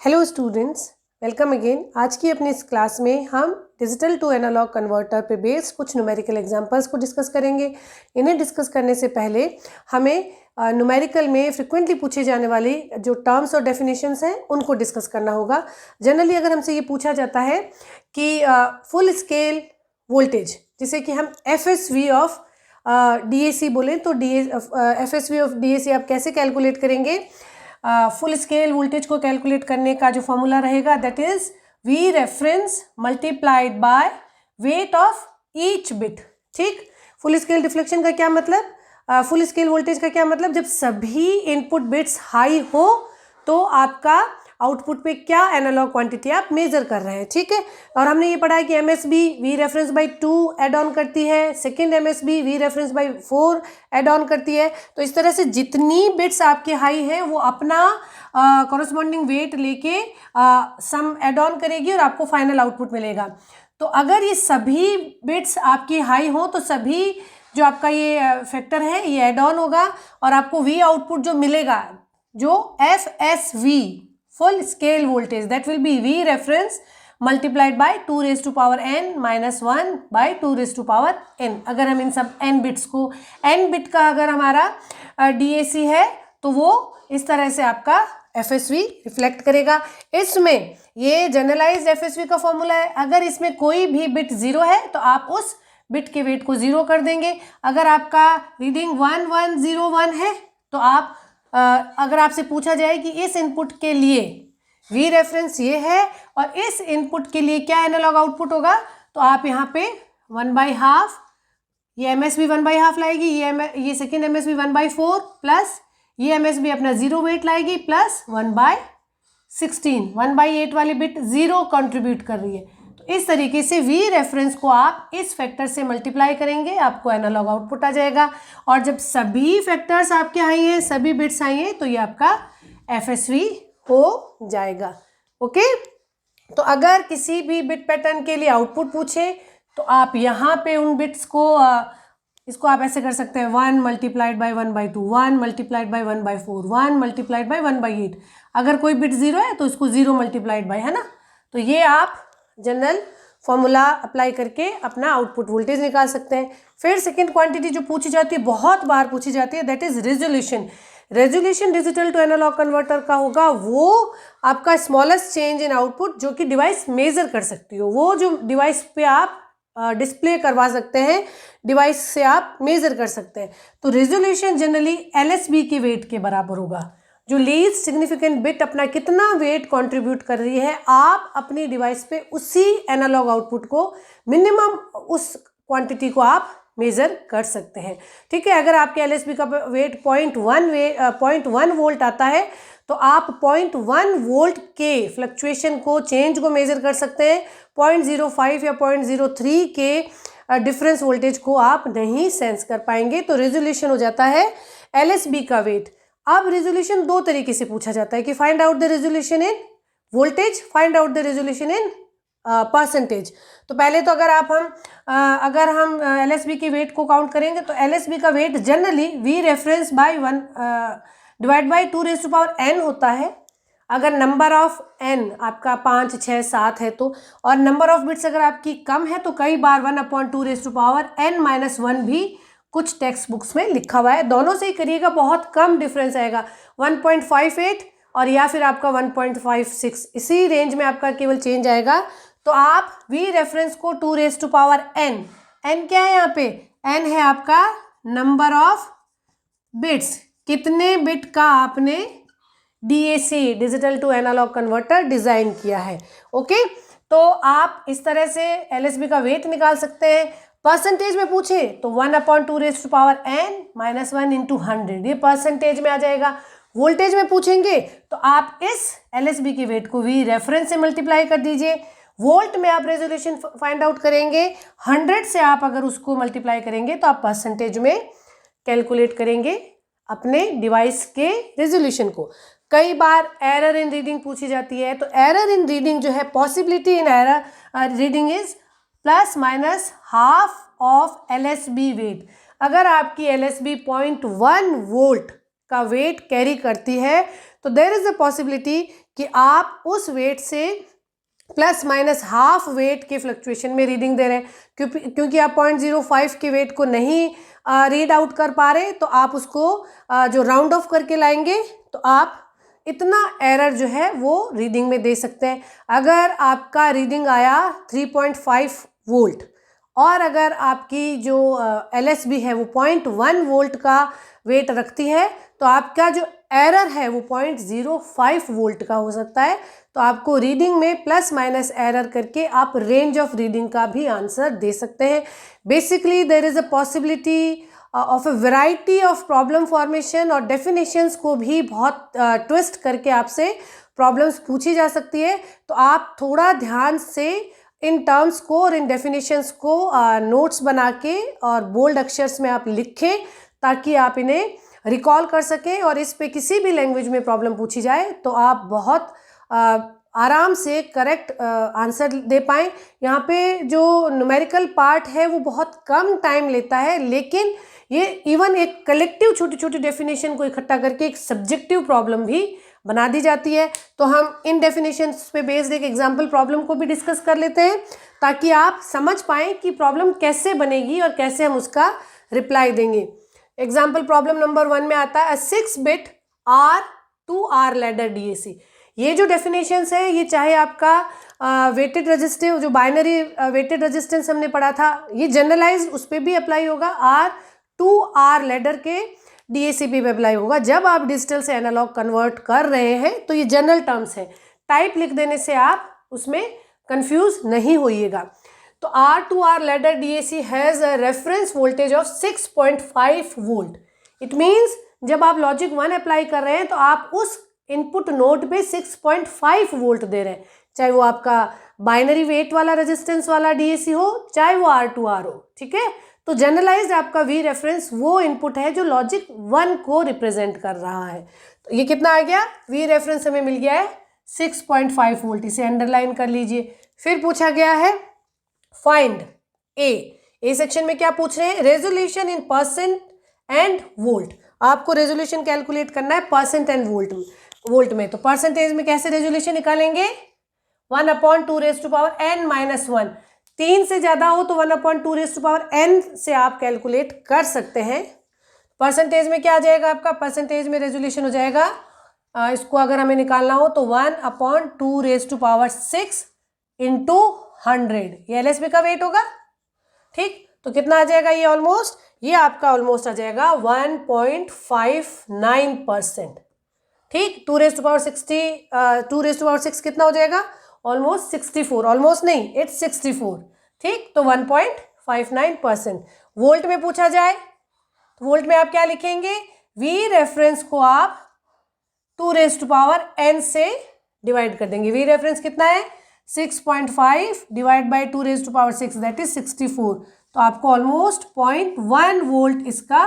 Hello students, welcome again. आज की अपनी इस क्लास में हम डिजिटल टू एनालॉग कन्वर्टर पे बेस्ड कुछ न्यूमेरिकल एग्जांपल्स को डिस्कस करेंगे। इन्हें डिस्कस करने से पहले हमें न्यूमेरिकल में फ्रिक्वेंटली पूछे जाने वाली जो टर्म्स और डेफिनेशंस हैं उनको डिस्कस करना होगा। जनरली अगर हमसे ये पूछा जाता है कि फुल स्केल वोल्टेज, जिसे कि हम FSV ऑफ DAC बोलें, तो FSV ऑफ DAC आप कैसे कैलकुलेट करेंगे? फुल स्केल वोल्टेज को कैलकुलेट करने का जो फॉर्मूला रहेगा that is V reference multiplied by weight of each bit. ठीक, फुल स्केल डिफ्लेक्शन का क्या मतलब, फुल स्केल वोल्टेज का क्या मतलब? जब सभी इनपुट बिट्स हाई हो तो आपका आउटपुट पे क्या एनालॉग क्वांटिटी आप मेजर कर रहे हैं। ठीक है, और हमने ये पढ़ा है कि MSB V reference by 2 add on करती है, second MSB V reference by 4 add on करती है। तो इस तरह से जितनी बिट्स आपके हाई हैं वो अपना कॉरस्पॉन्डिंग वेट लेके सम एड ऑन करेगी और आपको फाइनल आउटपुट मिलेगा। तो अगर ये सभी बिट्स आपकी हाई हो तो सभी जो आपका ये फैक्टर है ये एड ऑन होगा और आपको V आउटपुट जो मिलेगा, जो FSV full scale voltage, that will be V reference multiplied by 2 raise to power n minus 1 by 2 raise to power n। अगर हम इन सब n बिट्स को, n बिट का अगर हमारा DAC है तो वो इस तरह से आपका FSV रिफ्लेक्ट करेगा। इसमें ये जनरलाइज्ड FSV का फॉर्मूला है। अगर इसमें कोई भी बिट 0 है तो आप उस बिट के वेट को 0 कर देंगे। अगर आपका रीडिंग 1101 है तो आप अगर आपसे पूछा जाए कि इस इनपुट के लिए V रेफरेंस ये है और इस इनपुट के लिए क्या एनालॉग आउटपुट होगा, तो आप यहाँ पे 1/2, ये MSB 1/2 लाएगी, ये सेकेंड MSB 1/4 प्लस ये MSB अपना 0 वेट लाएगी प्लस 1/16, 1/8 वाली बिट 0 कंट्रीब्यूट कर रही है। तो इस तरीके से V रेफरेंस को आप इस फैक्टर से मल्टीप्लाई करेंगे, आपको एनालॉग आउटपुट आ जाएगा। और जब सभी फैक्टर्स आपके आई हैं, सभी बिट्स आई हैं, तो ये आपका FSV हो जाएगा। ओके, तो अगर किसी भी बिट पैटर्न के लिए आउटपुट पूछे तो आप यहाँ पे उन बिट्स को इसको आप ऐसे कर सकते हैं 1 multiplied by 1/2, 1 multiplied by 1/4, 1 multiplied by 1/8। अगर कोई बिट 0 है तो इसको 0 मल्टीप्लाइड बाई, है ना। तो ये आप जनरल फॉर्मूला अप्लाई करके अपना आउटपुट वोल्टेज निकाल सकते हैं। फिर सेकेंड क्वांटिटी जो पूछी जाती है, बहुत बार पूछी जाती है, that is resolution. Resolution digital to analog converter का होगा वो आपका स्मॉलेस्ट चेंज इन आउटपुट जो कि डिवाइस मेजर कर सकती हो, वो जो डिवाइस पे आप डिस्प्ले करवा सकते हैं, डिवाइस से आप मेजर कर सकते हैं। तो रेजोल्यूशन जनरली LSB के वेट के बराबर होगा। जो लीस्ट सिग्निफिकेंट बिट अपना कितना वेट कंट्रीब्यूट कर रही है, आप अपनी डिवाइस पे उसी एनालॉग आउटपुट को, मिनिमम उस क्वांटिटी को आप मेजर कर सकते हैं। ठीक है, अगर आपके LSB का वेट 0.1 वोल्ट आता है तो आप 0.1 वोल्ट के फ्लक्चुएशन को, चेंज को मेजर कर सकते हैं। 0.05 या 0.03 के डिफरेंस वोल्टेज को आप नहीं सेंस कर पाएंगे। तो रेजोल्यूशन हो जाता है LSB का वेट। अब रेजोल्यूशन दो तरीके से पूछा जाता है कि find out the resolution in voltage, find out the resolution in percentage. तो पहले तो अगर हम LSB के वेट को काउंट करेंगे तो LSB का weight generally V reference by 1 divide by 2 raise to power n होता है। अगर नंबर ऑफ n आपका 5, 6, 7 है तो, और नंबर ऑफ बिट्स अगर आपकी कम है तो कई बार 1/2 रेज टू पावर n-1 भी कुछ टेक्स्ट बुक्स में लिखा हुआ है। दोनों से ही करिएगा, बहुत कम डिफरेंस आएगा, 1.58 और या फिर आपका 1.56, इसी रेंज में आपका केवल चेंज आएगा। तो आप V रेफरेंस को 2 raise to power n, n क्या है यहाँ पे? n है आपका नंबर ऑफ बिट्स, कितने बिट का आपने DAC digital to analog converter design किया है। ओके, तो आप इस तरह से LSB का वेट निकाल सकते हैं। परसेंटेज में पूछे तो 1/2 raise to power n minus 1 into 100, ये परसेंटेज में आ जाएगा। वोल्टेज में पूछेंगे तो आप इस LSB के वेट को V रेफरेंस से मल्टीप्लाई कर दीजिए। वोल्ट में आप रेजोल्यूशन फाइंड आउट करेंगे, 100 से आप अगर उसको मल्टीप्लाई करेंगे तो आप परसेंटेज में कैलकुलेट करेंगे अपने डिवाइस के रेजोल्यूशन को। कई बार एरर इन रीडिंग पूछी जाती है, तो एरर इन रीडिंग जो है, possibility in error reading is ±½ of LSB weight. अगर आपकी LSB 0.1 वोल्ट का वेट कैरी करती है तो देयर इज अ पॉसिबिलिटी कि आप उस वेट से प्लस माइनस हाफ वेट के फ्लक्चुएशन में रीडिंग दे रहे हैं, क्योंकि आप 0.05 के वेट को नहीं रीड आउट कर पा रहे, तो आप उसको जो राउंड ऑफ करके लाएंगे तो आप इतना एरर जो है वो रीडिंग में दे सकते हैं। अगर आपका रीडिंग आया 3.5 वोल्ट और अगर आपकी जो LSB है वो 0.1 वोल्ट का वेट रखती है, तो आपका जो एरर है वो 0.05 वोल्ट का हो सकता है। तो आपको रीडिंग में प्लस माइनस एरर करके आप रेंज ऑफ रीडिंग का भी आंसर दे सकते हैं। Basically there is a possibility of a variety of problem formation, और डेफिनेशंस को भी बहुत ट्विस्ट करके आपसे प्रॉब्लम्स पूछी जा सकती है। तो आप थोड़ा ध्यान से इन टर्म्स को और इन डेफिनेशंस को नोट्स बना के और बोल्ड अक्षर्स में आप लिखें, ताकि आप इन्हें रिकॉल कर सकें और इस पे किसी भी लैंग्वेज में प्रॉब्लम पूछी जाए तो आप बहुत आराम से करेक्ट आंसर दे पाएँ। यहाँ पे जो न्यूमेरिकल पार्ट है वो बहुत कम टाइम लेता है, लेकिन ये इवन एक कलेक्टिव छोटी छोटी डेफिनेशन को इकट्ठा करके एक सब्जेक्टिव प्रॉब्लम भी बना दी जाती है। तो हम इन डेफिनेशंस पे बेस्ड एक एग्जाम्पल प्रॉब्लम को भी डिस्कस कर लेते हैं, ताकि आप समझ पाएँ कि प्रॉब्लम कैसे बनेगी और कैसे हम उसका रिप्लाई देंगे। एग्जाम्पल प्रॉब्लम नंबर 1 में आता है 6 बिट R2R लैडर DAC। ये जो डेफिनेशंस है ये चाहे आपका वेटेड रेजिस्टिव जो बाइनरी वेटेड रेजिस्टेंस हमने पढ़ा था, ये जनरलाइज उस पर भी अप्लाई होगा, R2R लैडर के DAC पे अप्लाई होगा। जब आप डिजिटल से एनालॉग कन्वर्ट कर रहे हैं तो ये जनरल टर्म्स है, टाइप लिख देने से आप उसमें कंफ्यूज नहीं होइएगा। तो R2R ladder DAC has a reference voltage of 6.5 volt. It means जब आप लॉजिक 1 अप्लाई कर रहे हैं तो आप उस इनपुट नोड पे 6.5 वोल्ट दे रहे हैं, चाहे वो आपका बाइनरी वेट वाला रेजिस्टेंस वाला DAC हो, चाहे वो R2R हो। ठीक है, तो जनरलाइज्ड आपका V रेफरेंस वो इनपुट है जो लॉजिक 1 को रिप्रेजेंट कर रहा है। तो ये कितना आ गया, V रेफरेंस हमें मिल गया है 6.5 वोल्ट, इसे अंडरलाइन कर लीजिए। फिर पूछा गया है फाइंड ए सेक्शन में क्या पूछ रहे हैं, resolution in percent and volt. आपको रेजोल्यूशन कैलकुलेट करना है परसेंट एंड वोल्ट में। तो परसेंटेज में कैसे रेजोल्यूशन निकालेंगे, 1/2n-1। 3 से ज्यादा हो तो 1/2n से आप कैलकुलेट कर सकते हैं। परसेंटेज में क्या आ जाएगा आपका, परसेंटेज में रेजोल्यूशन हो जाएगा, इसको अगर हमें निकालना हो तो 1/2⁶ इंटू 100, ये LSB का वेट होगा। ठीक, तो कितना आ जाएगा ये ऑलमोस्ट, ये आपका ऑलमोस्ट आ जाएगा 1.59%। ठीक, 2⁶ कितना हो जाएगा, ऑलमोस्ट 64, ऑलमोस्ट नहीं, इट्स 64। ठीक, तो 1.59%। वोल्ट में पूछा जाए तो वोल्ट में आप क्या लिखेंगे, V रेफरेंस को आप 2⁻n से डिवाइड कर देंगे। V रेफरेंस कितना है, 6.5 डिवाइड बाई 2⁻6 दैट इज 64। तो आपको ऑलमोस्ट 0.1 वोल्ट इसका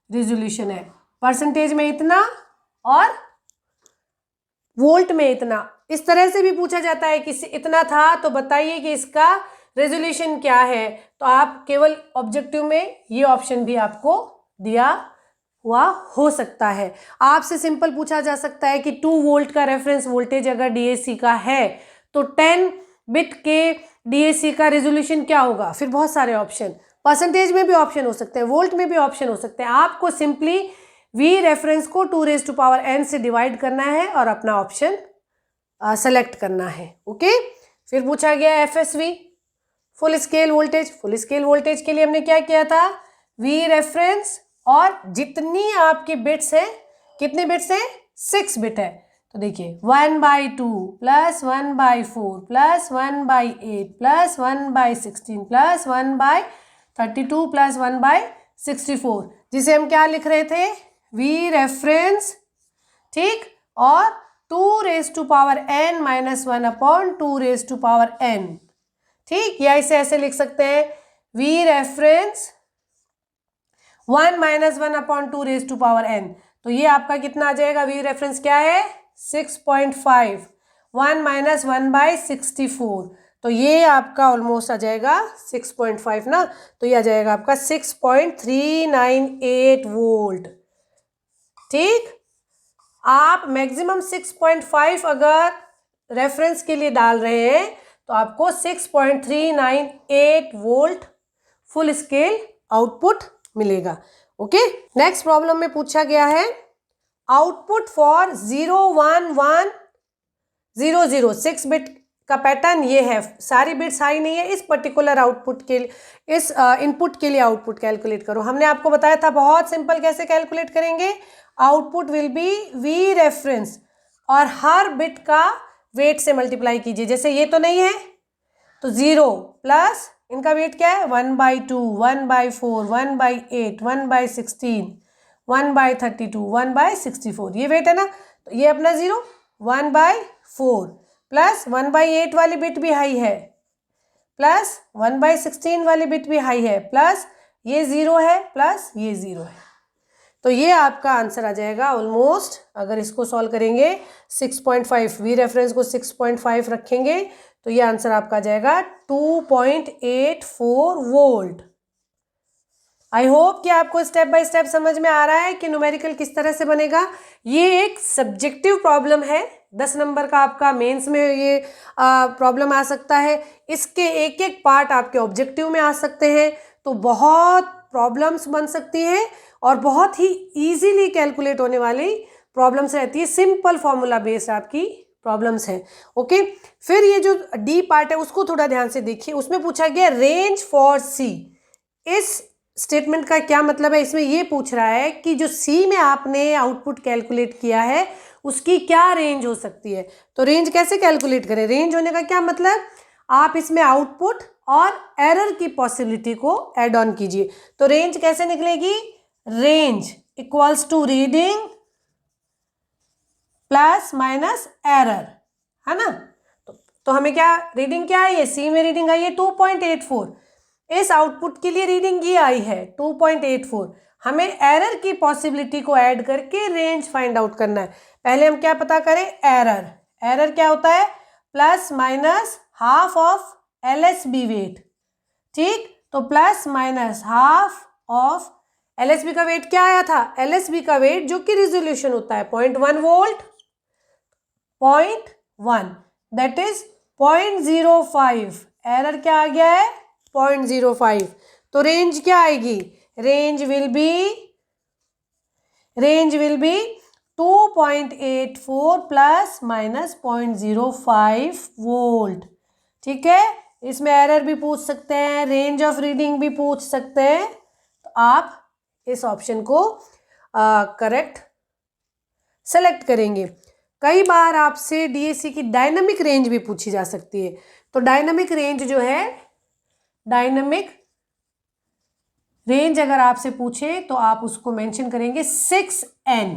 रेजोल्यूशन है। परसेंटेज में इतना और वोल्ट में इतना, इस तरह से भी पूछा जाता है कि इतना था तो बताइए कि इसका रेजोल्यूशन क्या है। तो आप केवल ऑब्जेक्टिव में ये ऑप्शन भी आपको दिया हुआ हो सकता है। आपसे सिंपल पूछा जा सकता है कि 2 वोल्ट का रेफरेंस वोल्टेज अगर DAC का है तो 10 बिट के DAC का रेजोल्यूशन क्या होगा। फिर बहुत सारे ऑप्शन, परसेंटेज में भी ऑप्शन हो सकते हैं, वोल्ट में भी ऑप्शन हो सकते हैं। आपको सिंपली V रेफरेंस को 2⁻n से डिवाइड करना है और अपना ऑप्शन सेलेक्ट करना है। ओके, फिर पूछा गया FSV full scale voltage. Full scale voltage के लिए हमने क्या किया था, V रेफरेंस और जितनी आपकी बिट्स हैं, कितने बिट्स हैं, 6 बिट है। तो देखिए 1/2 plus 1/4 plus 1/8 plus 1/16 plus 1/32 plus 1/64, जिसे हम क्या लिख रहे थे, V रेफरेंस। ठीक, और 2⁻n-1/2⁻n। ठीक, या इसे ऐसे लिख सकते हैं, V रेफरेंस 1 - 1/2⁻n। तो ये आपका कितना आ जाएगा, V रेफरेंस क्या है 6.5, 1 - 1/64। तो ये आपका ऑलमोस्ट आ जाएगा 6.5 ना, तो ये आ जाएगा आपका 6.398 वोल्ट। ठीक, आप मैक्सिमम 6.5 अगर रेफरेंस के लिए डाल रहे हैं तो आपको 6.398 वोल्ट फुल स्केल आउटपुट मिलेगा। ओके, नेक्स्ट प्रॉब्लम में पूछा गया है आउटपुट फॉर 01100 6 बिट का पैटर्न ये है, सारी बिट्स हाई नहीं है, इस पर्टिकुलर आउटपुट के लिए, इस इनपुट के लिए आउटपुट कैलकुलेट करो। हमने आपको बताया था बहुत सिंपल कैसे कैलकुलेट करेंगे। Output will be we reference और हर बिट का वेट से मल्टीप्लाई कीजिए। जैसे ये तो नहीं है तो 0 प्लस इनका वेट क्या है 1/2, 1/4, 1/8, 1/16, 1/32, 1/64, ये वेट है ना। तो ये अपना 0, 1/4 प्लस 1/8 वाली बिट भी हाई है, प्लस 1/16 वाली बिट भी हाई है, प्लस ये 0 है, प्लस ये 0 है। तो ये आपका आंसर आ जाएगा ऑलमोस्ट, अगर इसको सॉल्व करेंगे 6.5, वी रेफरेंस को 6.5 रखेंगे तो ये आंसर आपका आ जाएगा 2.84 वोल्ट। आई होप कि आपको स्टेप बाय स्टेप समझ में आ रहा है कि न्यूमेरिकल किस तरह से बनेगा। ये एक सब्जेक्टिव प्रॉब्लम है, 10 नंबर का आपका मेंस में ये प्रॉब्लम आ सकता है। इसके एक एक पार्ट आपके ऑब्जेक्टिव में आ सकते हैं, तो बहुत प्रॉब्लम्स बन सकती हैं और बहुत ही इजीली कैलकुलेट होने वाली प्रॉब्लम्स रहती है। सिंपल फॉर्मूला बेस्ड आपकी प्रॉब्लम्स हैं। ओके, फिर ये जो डी पार्ट है उसको थोड़ा ध्यान से देखिए। उसमें पूछा गया रेंज फॉर सी। इस स्टेटमेंट का क्या मतलब है? इसमें ये पूछ रहा है कि जो सी में आपने आउटपुट कैलकुलेट किया है उसकी क्या रेंज हो सकती है। तो रेंज कैसे कैलकुलेट करें? रेंज होने का क्या मतलब, आप इसमें आउटपुट और एरर की पॉसिबिलिटी को ऐड ऑन कीजिए। तो रेंज कैसे निकलेगी? Range equals to reading plus minus error, है ना। तो हमें क्या रीडिंग क्या है, ये सी में रीडिंग आई है 2.84, इस आउटपुट के लिए रीडिंग ये आई है 2.84। हमें एरर की पॉसिबिलिटी को ऐड करके रेंज फाइंड आउट करना है। पहले हम क्या पता करें, एरर। एरर क्या होता है? Plus minus half of LSB weight, ठीक। तो plus minus half of LSB का वेट क्या आया था? LSB का वेट जो कि रिजोल्यूशन होता है 0.1 वोल्ट, 0.1 दैट इज 0.05। एरर क्या आ गया है? 0.05। तो रेंज क्या आएगी? Range will be 2.84 plus minus 0.05 volt, ठीक है। इसमें एरर भी पूछ सकते हैं, रेंज ऑफ रीडिंग भी पूछ सकते हैं, तो आप इस ऑप्शन को करेक्ट सेलेक्ट करेंगे। कई बार आपसे DAC की डायनामिक रेंज भी पूछी जा सकती है। तो डायनामिक रेंज जो है, डायनामिक रेंज अगर आपसे पूछे तो आप उसको मेंशन करेंगे 6n,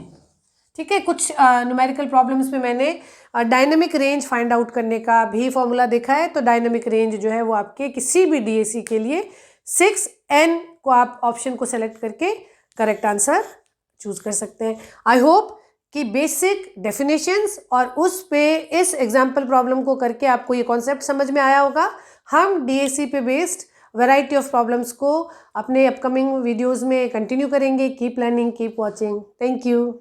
ठीक है। कुछ न्यूमेरिकल प्रॉब्लम्स में मैंने डायनामिक रेंज फाइंड आउट करने का भी फॉर्मूला देखा है। तो डायनामिक रेंज जो है वो आपके किसी भी DAC के लिए 6n को आप ऑप्शन को सेलेक्ट करके करेक्ट आंसर चूज कर सकते हैं। आई होप कि बेसिक डेफिनेशंस और उस पे इस एग्जाम्पल प्रॉब्लम को करके आपको ये कॉन्सेप्ट समझ में आया होगा। हम DAC पे बेस्ड वैरायटी ऑफ प्रॉब्लम्स को अपने अपकमिंग वीडियोस में कंटिन्यू करेंगे। Keep learning, keep watching. Thank you.